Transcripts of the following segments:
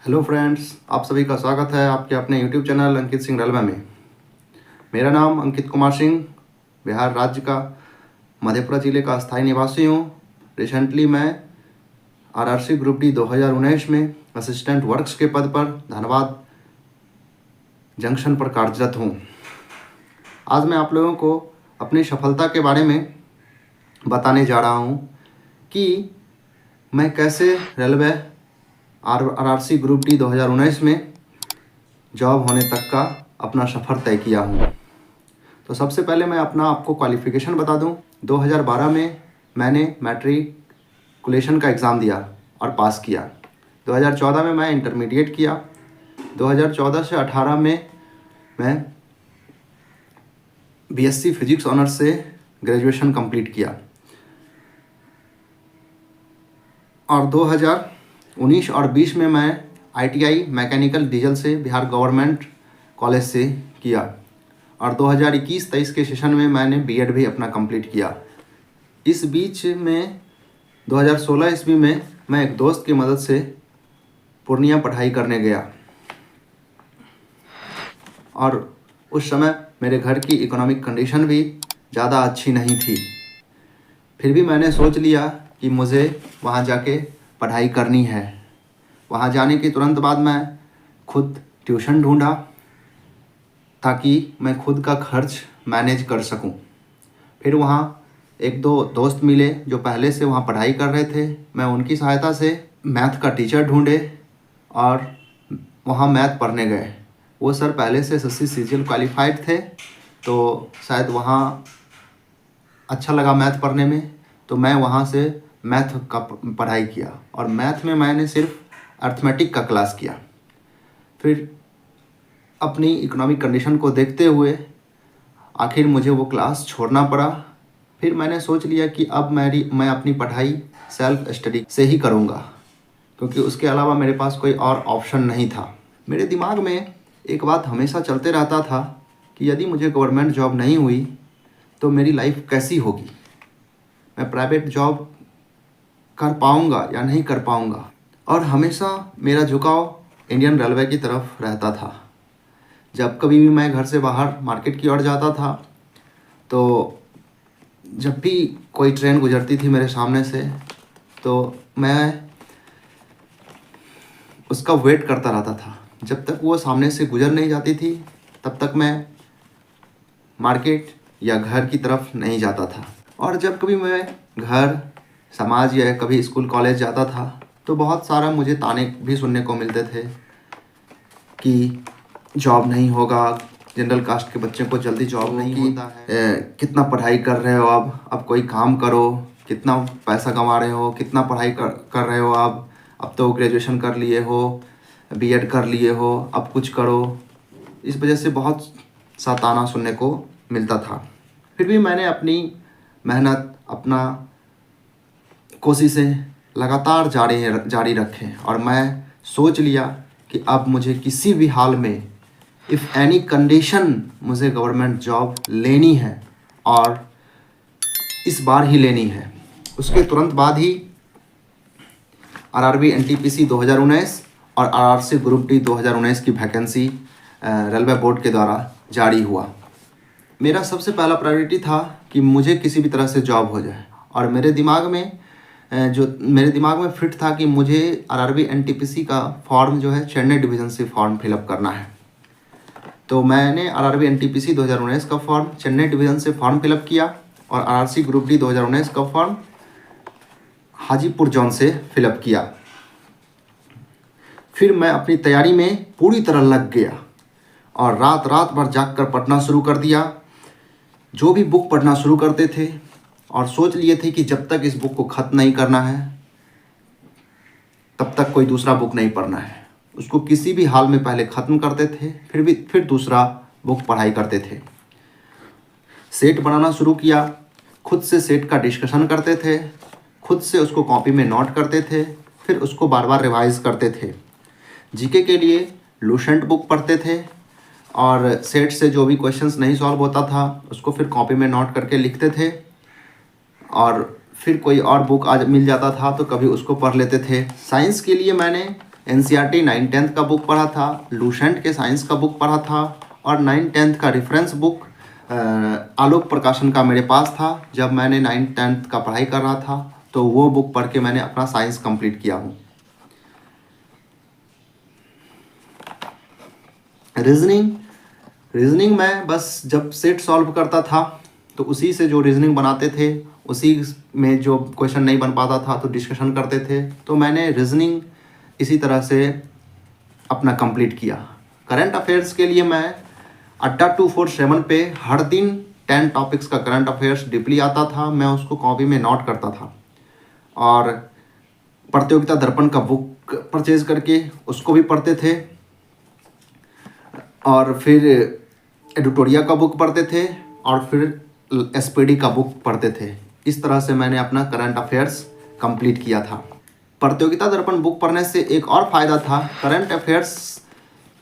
Hello friends, आप सभी का स्वागत है आपके अपने YouTube channel Ankit Singh railway में। मेरा नाम अंकित कुमार सिंह, बिहार राज्य का मधेपुरा ज़िले का स्थायी निवासी हूँ। रिसेंटली मैं आरआरसी ग्रुप डी 2019 में असिस्टेंट वर्क्स के पद पर धनबाद जंक्शन पर कार्यरत हूँ। आज मैं आप लोगों को अपनी सफलता के बारे में बताने जा रहा हूँ कि मैं कैसे रेलवे आरआरसी ग्रुप डी 2019 में जॉब होने तक का अपना सफ़र तय किया हूँ। तो सबसे पहले मैं अपना आपको क्वालिफ़िकेशन बता दूँ। 2012 में मैंने मैट्रिकुलेशन का एग्ज़ाम दिया और पास किया। 2014 में मैं इंटरमीडिएट किया। 2014 से 18 में मैं बीएससी फिजिक्स ऑनर्स से ग्रेजुएशन कंप्लीट किया और 2019 और 20 में मैं आईटीआई मैकेनिकल डीजल से बिहार गवर्नमेंट कॉलेज से किया और 2021-23 के सेशन में मैंने बीएड भी अपना कंप्लीट किया। इस बीच में 2016 ईस्वी में मैं एक दोस्त की मदद से पूर्णिया पढ़ाई करने गया और उस समय मेरे घर की इकोनॉमिक कंडीशन भी ज़्यादा अच्छी नहीं थी। फिर भी मैंने सोच लिया कि मुझे वहाँ जाके पढ़ाई करनी है। वहाँ जाने के तुरंत बाद मैं खुद ट्यूशन ढूंढा ताकि मैं खुद का खर्च मैनेज कर सकूं। फिर वहाँ एक दो दोस्त मिले जो पहले से वहाँ पढ़ाई कर रहे थे। मैं उनकी सहायता से मैथ का टीचर ढूंढे और वहाँ मैथ पढ़ने गए। वो सर पहले से एसएससी सीजीएल क्वालिफाइड थे, तो शायद वहाँ अच्छा लगा मैथ पढ़ने में, तो मैं वहाँ से मैथ का पढ़ाई किया और मैथ में मैंने सिर्फ अर्थमेटिक का क्लास किया। फिर अपनी इकोनॉमिक कंडीशन को देखते हुए आखिर मुझे वो क्लास छोड़ना पड़ा। फिर मैंने सोच लिया कि अब मैं अपनी पढ़ाई सेल्फ स्टडी से ही करूँगा, क्योंकि उसके अलावा मेरे पास कोई और ऑप्शन नहीं था। मेरे दिमाग में एक बात हमेशा चलते रहता था कि यदि मुझे गवर्नमेंट जॉब नहीं हुई तो मेरी लाइफ कैसी होगी, मैं प्राइवेट जॉब कर पाऊँगा या नहीं कर पाऊँगा। और हमेशा मेरा झुकाव इंडियन रेलवे की तरफ रहता था। जब कभी भी मैं घर से बाहर मार्केट की ओर जाता था तो जब भी कोई ट्रेन गुजरती थी मेरे सामने से तो मैं उसका वेट करता रहता था। जब तक वो सामने से गुजर नहीं जाती थी तब तक मैं मार्केट या घर की तरफ नहीं जाता था। और जब कभी मैं घर, समाज या कभी स्कूल कॉलेज जाता था तो बहुत सारा मुझे ताने भी सुनने को मिलते थे कि जॉब नहीं होगा, जनरल कास्ट के बच्चे को जल्दी जॉब नहीं होता है, कितना पढ़ाई कर रहे हो, अब कोई काम करो, कितना पैसा कमा रहे हो, कितना पढ़ाई कर रहे हो, अब तो ग्रेजुएशन कर लिए हो, बीएड कर लिए हो, अब कुछ करो। इस वजह से बहुत सा ताना सुनने को मिलता था। फिर भी मैंने अपनी मेहनत, अपना कोशिशें लगातार जारी रखें और मैं सोच लिया कि अब मुझे किसी भी हाल में, इफ़ एनी कंडीशन, मुझे गवर्नमेंट जॉब लेनी है और इस बार ही लेनी है। उसके तुरंत बाद ही आरआरबी एनटीपीसी 2019 और आरआरसी ग्रुप डी 2019 की वैकेंसी रेलवे बोर्ड के द्वारा जारी हुआ। मेरा सबसे पहला प्रायोरिटी था कि मुझे किसी भी तरह से जॉब हो जाए और मेरे दिमाग में फिट था कि मुझे आरआरबी एनटीपीसी का फॉर्म जो है चेन्नई डिवीज़न से फॉर्म फिलअप करना है। तो मैंने आरआरबी एनटीपीसी 2019 का फॉर्म चेन्नई डिवीज़न से फॉर्म फिलअप किया और आरआरसी ग्रुप डी 2019 का फॉर्म हाजीपुर जोन से फिलअप किया। फिर मैं अपनी तैयारी में पूरी तरह लग गया और रात भर जाग कर पढ़ना शुरू कर दिया। जो भी बुक पढ़ना शुरू करते थे और सोच लिए थे कि जब तक इस बुक को ख़त्म नहीं करना है तब तक कोई दूसरा बुक नहीं पढ़ना है, उसको किसी भी हाल में पहले ख़त्म करते थे, फिर दूसरा बुक पढ़ाई करते थे। सेट बनाना शुरू किया, खुद से सेट का डिस्कशन करते थे, खुद से उसको कॉपी में नोट करते थे, फिर उसको बार बार रिवाइज़ करते थे। जीके के लिए लूसेंट बुक पढ़ते थे और सेट से जो भी क्वेश्चंस नहीं सॉल्व होता था उसको फिर कॉपी में नोट करके लिखते थे और फिर कोई और बुक आज मिल जाता था तो कभी उसको पढ़ लेते थे। साइंस के लिए मैंने एनसीईआरटी 9th-10th का बुक पढ़ा था, लूसेंट के साइंस का बुक पढ़ा था और 9th-10th का रेफरेंस बुक आलोक प्रकाशन का मेरे पास था जब मैंने 9th-10th का पढ़ाई कर रहा था। तो वो बुक पढ़ के मैंने अपना साइंस कंप्लीट किया हूँ। रीजनिंग में बस जब सेट सॉल्व करता था तो उसी से जो रीजनिंग बनाते थे उसी में जो क्वेश्चन नहीं बन पाता था तो डिस्कशन करते थे। तो मैंने रीजनिंग इसी तरह से अपना कंप्लीट किया। करंट अफेयर्स के लिए मैं अड्डा 247 पे हर दिन 10 टॉपिक्स का करंट अफेयर्स डीपली आता था, मैं उसको कॉपी में नोट करता था और प्रतियोगिता दर्पण का बुक परचेज करके उसको भी पढ़ते थे और फिर एडिटोरिया का बुक पढ़ते थे और फिर एसपीडी का बुक पढ़ते थे। इस तरह से मैंने अपना करंट अफेयर्स कंप्लीट किया था। प्रतियोगिता दर्पण बुक पढ़ने से एक और फ़ायदा था, करंट अफेयर्स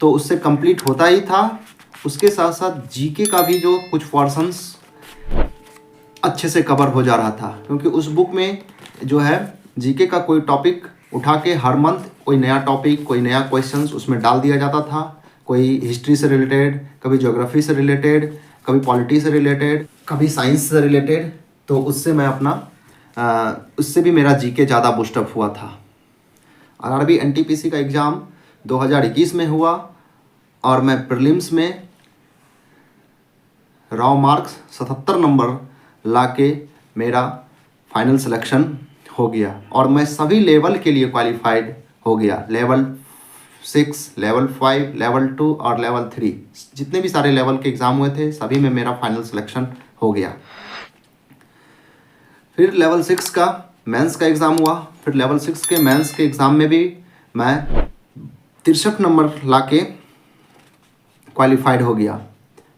तो उससे कंप्लीट होता ही था, उसके साथ साथ जीके का भी जो कुछ पोर्शंस अच्छे से कवर हो जा रहा था, क्योंकि उस बुक में जो है जीके का कोई टॉपिक उठा के हर मंथ कोई नया टॉपिक, कोई नया क्वेश्चंस उसमें डाल दिया जाता था। कोई हिस्ट्री से रिलेटेड, कभी ज्योग्राफी से रिलेटेड, कभी पॉलिटी से रिलेटेड, कभी साइंस से रिलेटेड। तो उससे मैं उससे भी मेरा जीके ज़्यादा बूस्टअप हुआ था। आरआरबी एनटीपीसी का एग्ज़ाम 2021 में हुआ और मैं प्रीलिम्स में रॉ मार्क्स 77 नंबर लाके मेरा फाइनल सिलेक्शन हो गया और मैं सभी लेवल के लिए क्वालिफाइड हो गया। लेवल 6, लेवल 5, लेवल 2 और लेवल 3, जितने भी सारे लेवल के एग्ज़ाम हुए थे सभी में मेरा फाइनल सिलेक्शन हो गया। फिर लेवल 6 का मेंस का एग्ज़ाम हुआ। फिर लेवल 6 के मेंस के एग्ज़ाम में भी मैं 63 नंबर लाके क्वालिफाइड हो गया।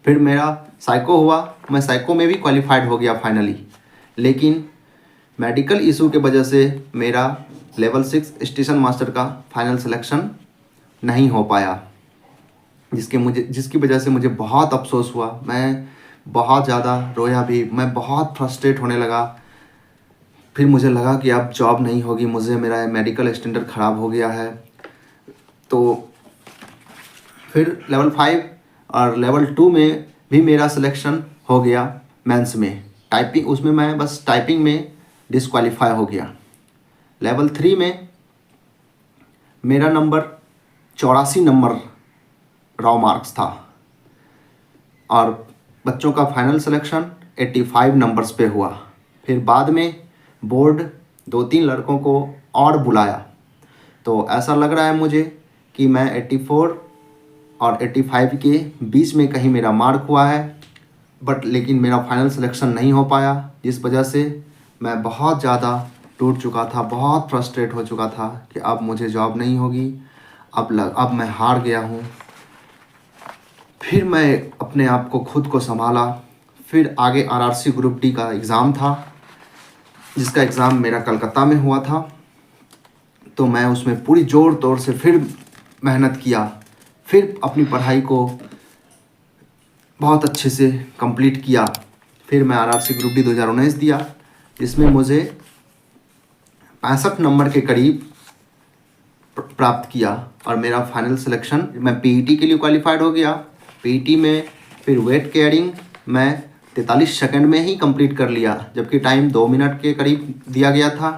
फिर मेरा साइको हुआ, मैं साइको में भी क्वालिफाइड हो गया फाइनली, लेकिन मेडिकल इशू के वजह से मेरा लेवल 6 स्टेशन मास्टर का फाइनल सिलेक्शन नहीं हो पाया, जिसकी वजह से मुझे बहुत अफसोस हुआ। मैं बहुत ज़्यादा रोया भी, मैं बहुत फ्रस्ट्रेट होने लगा। फिर मुझे लगा कि अब जॉब नहीं होगी, मुझे मेरा मेडिकल स्टैंडर्ड ख़राब हो गया है। तो फिर लेवल 5 और लेवल 2 में भी मेरा सिलेक्शन हो गया मेंस में। टाइपिंग उसमें मैं बस टाइपिंग में डिस्क्वालीफाई हो गया। लेवल 3 में मेरा नंबर 84 नंबर रॉ मार्क्स था और बच्चों का फाइनल सिलेक्शन 85 नंबर्स पे हुआ। फिर बाद में बोर्ड 2-3 लड़कों को और बुलाया, तो ऐसा लग रहा है मुझे कि मैं 84 और 85 के बीच में कहीं मेरा मार्क हुआ है, लेकिन मेरा फाइनल सिलेक्शन नहीं हो पाया, जिस वजह से मैं बहुत ज़्यादा टूट चुका था, बहुत फ्रस्ट्रेट हो चुका था कि अब मुझे जॉब नहीं होगी, अब मैं हार गया हूँ। फिर मैं अपने आप को खुद को संभाला। फिर आगे आरआरसी ग्रुप डी का एग्ज़ाम था, जिसका एग्ज़ाम मेरा कलकत्ता में हुआ था। तो मैं उसमें पूरी ज़ोर तोड़ से फिर मेहनत किया, फिर अपनी पढ़ाई को बहुत अच्छे से कंप्लीट किया। फिर मैं आरआरसी ग्रुप डी 2019 दिया, जिसमें मुझे 65 नंबर के करीब प्राप्त किया और मेरा फाइनल सिलेक्शन, मैं पीईटी के लिए क्वालिफाइड हो गया। पीईटी में फिर वेट कैरिंग मैं 43 सेकंड में ही कंप्लीट कर लिया, जबकि टाइम 2 मिनट के करीब दिया गया था।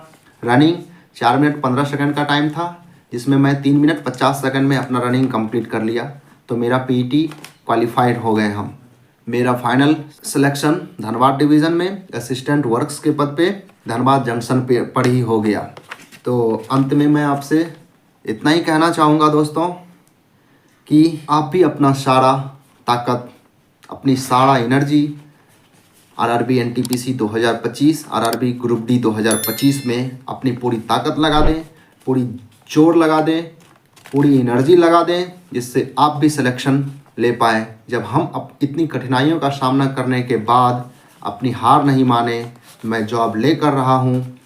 रनिंग 4 मिनट 15 सेकंड का टाइम था, जिसमें मैं 3 मिनट 50 सेकंड में अपना रनिंग कंप्लीट कर लिया। तो मेरा पीईटी क्वालिफाइड हो गए हम। मेरा फाइनल सिलेक्शन धनबाद डिवीज़न में असिस्टेंट वर्क्स के पद पे धनबाद जंक्शन पे पर ही हो गया। तो अंत में मैं आपसे इतना ही कहना चाहूँगा दोस्तों कि आप भी अपना सारा ताकत, अपनी सारा energy RRB NTPC 2025, RRB group D 2025 में अपनी पूरी ताकत लगा दें, पूरी जोर लगा दें, पूरी एनर्जी लगा दें, जिससे आप भी सिलेक्शन ले पाएँ। जब हम अब इतनी कठिनाइयों का सामना करने के बाद अपनी हार नहीं माने, मैं जॉब ले कर रहा हूँ,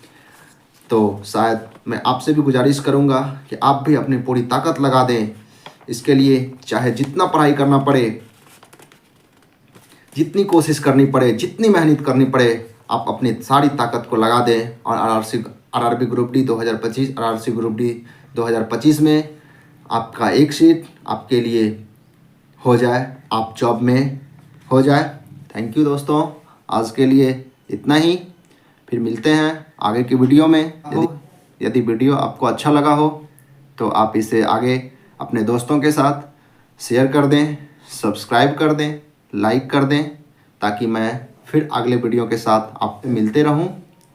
तो शायद मैं आपसे भी गुजारिश करूँगा कि आप भी अपनी पूरी ताकत लगा दें। इसके लिए चाहे जितना पढ़ाई करना पड़े, जितनी कोशिश करनी पड़े, जितनी मेहनत करनी पड़े, आप अपनी सारी ताकत को लगा दें और RRB group D 2025, RRC group D 2025 में आपका एक सीट आपके लिए हो जाए, आप जॉब में हो जाए। थैंक यू दोस्तों, आज के लिए इतना ही। फिर मिलते हैं आगे की वीडियो में। यदि वीडियो आपको अच्छा लगा हो तो आप इसे आगे अपने दोस्तों के साथ शेयर कर दें, सब्सक्राइब कर दें, लाइक कर दें, ताकि मैं फिर अगले वीडियो के साथ आपसे मिलते रहूं।